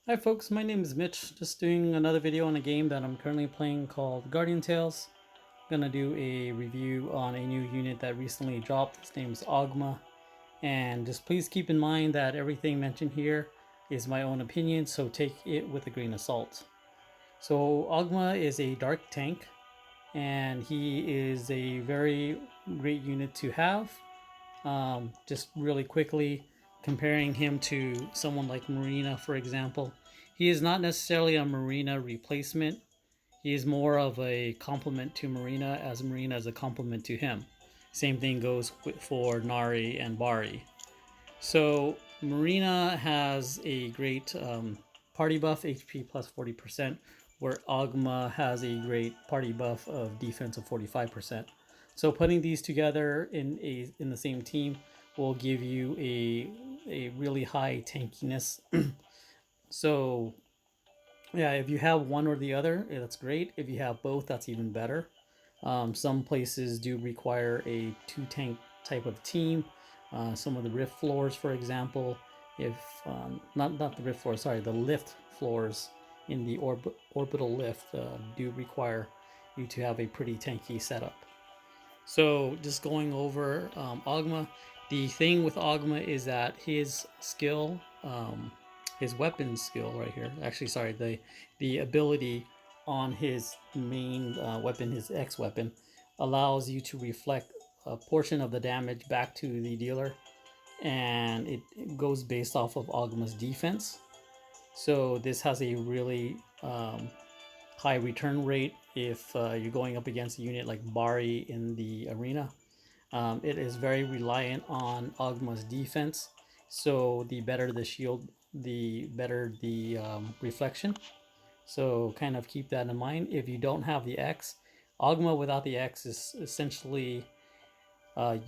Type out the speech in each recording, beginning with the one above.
Hi folks, my name is Mitch, just doing another video on a game that I'm currently playing called Guardian Tales. I'm gonna do a review on a new unit that recently dropped. Its name is Oghma, and just please keep in mind that everything mentioned here is my own opinion, so take it with a grain of salt. So Oghma is a dark tank, and he is a very great unit to have. Just really quickly comparing him to someone like Marina, for example, he is not necessarily a Marina replacement. He is more of a complement to Marina, as Marina is a complement to him. Same thing goes for Nari and Bari. So Marina has a great party buff, HP plus 40%, where Oghma has a great party buff of defense of 45%. So putting these together in the same team will give you a really high tankiness. So yeah, if you have one or the other, that's great. If you have both, that's even better. Some places do require a two tank type of team. Some of the rift floors, for example, if not the rift floors, sorry, the lift floors in the orbital lift do require you to have a pretty tanky setup. So just going over Oghma, the thing with Oghma is that his weapon skill right here, actually sorry, the ability on his main weapon, his X weapon, allows you to reflect a portion of the damage back to the dealer, and it goes based off of Oghma's defense. So this has a really high return rate if you're going up against a unit like Bari in the arena. It is very reliant on Oghma's defense, so the better the shield, the better the reflection. So kind of keep that in mind. If you don't have the X, Oghma without the X is essentially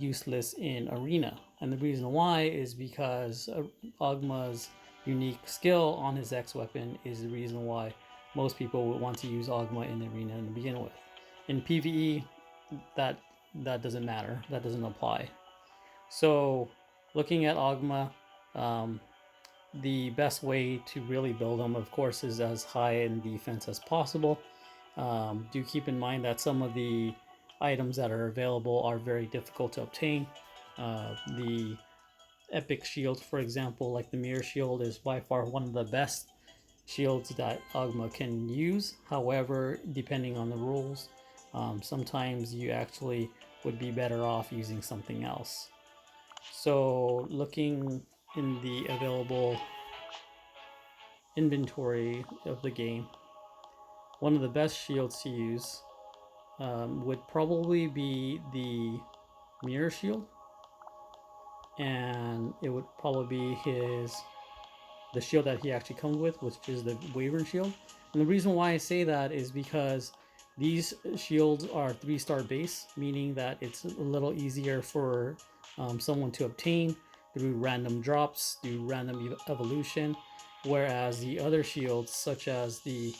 useless in arena. And the reason why is because Oghma's unique skill on his X weapon is the reason why most people would want to use Oghma in the arena to begin with. In PvE, that that doesn't matter. That doesn't apply. So, looking at Oghma, um, the best way to really build him, of course, is as high in defense as possible. Do keep in mind that some of the items that are available are very difficult to obtain. The epic shield, for example, like the mirror shield, is by far one of the best shields that Oghma can use. However, depending on the rules, sometimes you actually would be better off using something else. So, looking in the available inventory of the game, one of the best shields to use would probably be the mirror shield, and it would probably be the shield that he actually comes with, which is the Wyvern shield. And the reason why I say that is because these shields are 3-star base, meaning that it's a little easier for someone to obtain through random drops, through random evolution. Whereas the other shields, such as the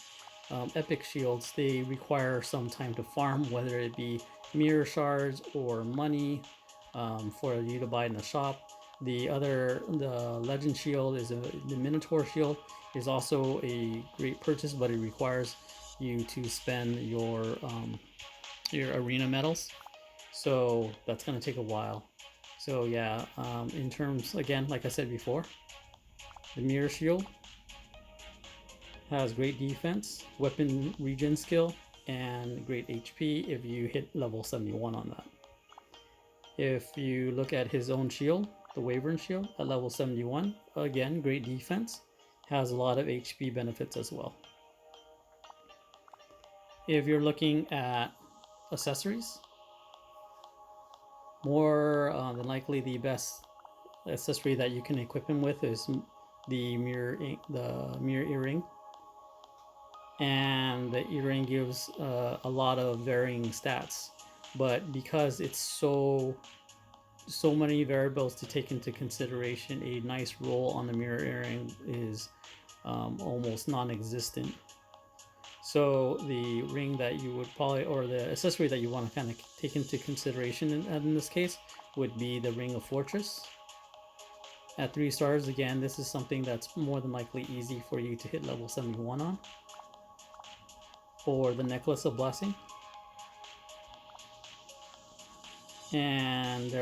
epic shields, they require some time to farm, whether it be mirror shards or money for you to buy in the shop. The legend shield is the Minotaur shield is also a great purchase, but it requires you to spend your arena medals. So that's gonna take a while. So yeah, in terms again, like I said before, the mirror shield has great defense, weapon regen skill, and great HP if you hit level 71 on that. If you look at his own shield, the Wyvern shield at level 71, again, great defense, has a lot of HP benefits as well. If you're looking at accessories, more than likely the best accessory that you can equip him with is the mirror earring, and the earring gives a lot of varying stats. But because it's so many variables to take into consideration, a nice roll on the mirror earring is almost non-existent. So the ring that you would probably, or the accessory that you want to kind of take into consideration in this case, would be the Ring of Fortress. At 3 stars, again, this is something that's more than likely easy for you to hit level 71 on. For the Necklace of Blessing. And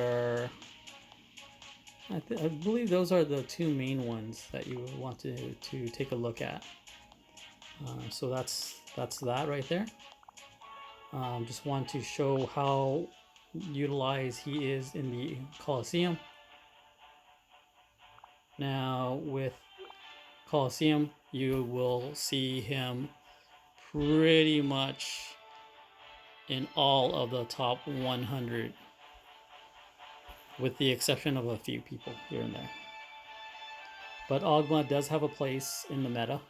I believe those are the 2 main ones that you would want to take a look at. So that's that right there. Just want to show how utilized he is in the Colosseum. Now with Colosseum, you will see him pretty much in all of the top 100, with the exception of a few people here and there. But Oghma does have a place in the meta.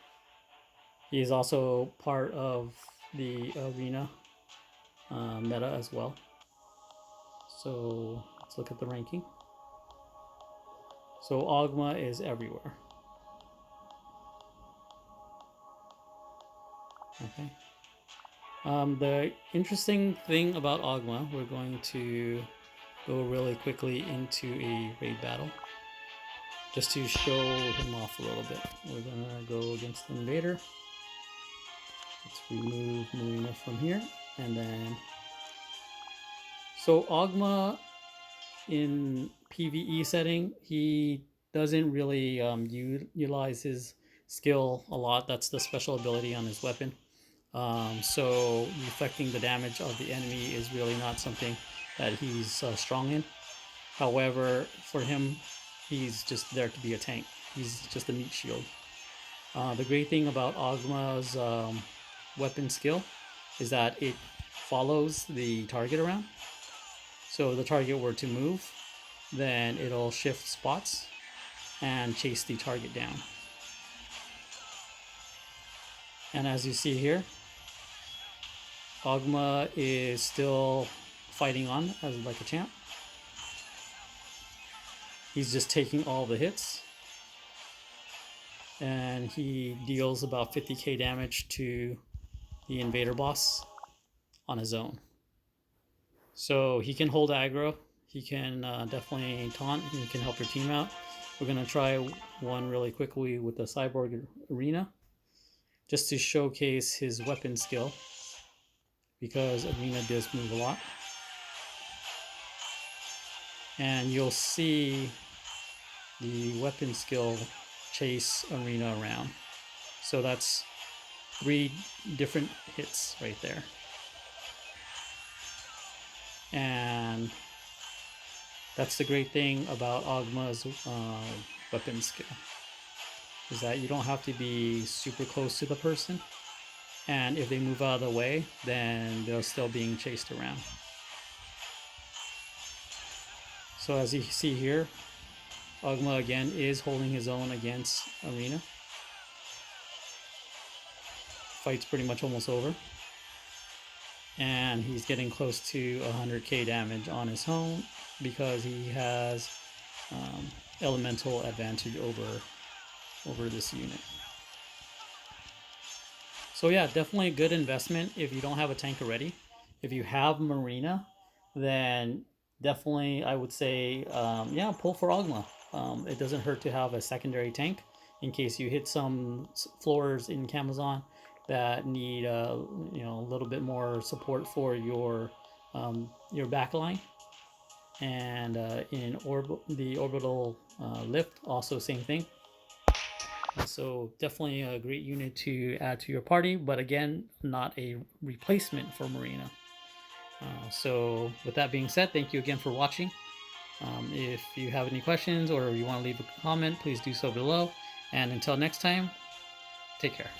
He is also part of the arena meta as well. So let's look at the ranking. So Oghma is everywhere. Okay. The interesting thing about Oghma, we're going to go really quickly into a raid battle just to show him off a little bit. We're gonna go against the invader. Let's remove Marina from here, and then so Oghma in PvE setting, he doesn't really utilize his skill a lot. That's the special ability on his weapon. So reflecting the damage of the enemy is really not something that he's strong in. However, for him, he's just there to be a tank. He's just a meat shield. The great thing about Oghma's weapon skill is that it follows the target around. So if the target were to move, then it'll shift spots and chase the target down. And as you see here, Oghma is still fighting on as like a champ. He's just taking all the hits, and he deals about 50k damage to the invader boss on his own. So he can hold aggro, he can definitely taunt, he can help your team out. We're going to try one really quickly with the Cyborg Arena, just to showcase his weapon skill, because Arena does move a lot. And you'll see the weapon skill chase Arena around. So that's 3 different hits right there. And that's the great thing about Oghma's weapon skill, is that you don't have to be super close to the person, and if they move out of the way, then they're still being chased around. So as you see here, Oghma again is holding his own against Arena. Fight's pretty much almost over, and he's getting close to 100k damage on his own because he has elemental advantage over this unit. So yeah, definitely a good investment if you don't have a tank already. If you have Marina, then definitely I would say yeah, pull for Oghma. It doesn't hurt to have a secondary tank in case you hit some floors in Camazon that need you know, a little bit more support for your backline. And in the orbital lift, also same thing. So definitely a great unit to add to your party, but again, not a replacement for Marina. So with that being said, thank you again for watching. If you have any questions or you want to leave a comment, please do so below. And until next time, take care.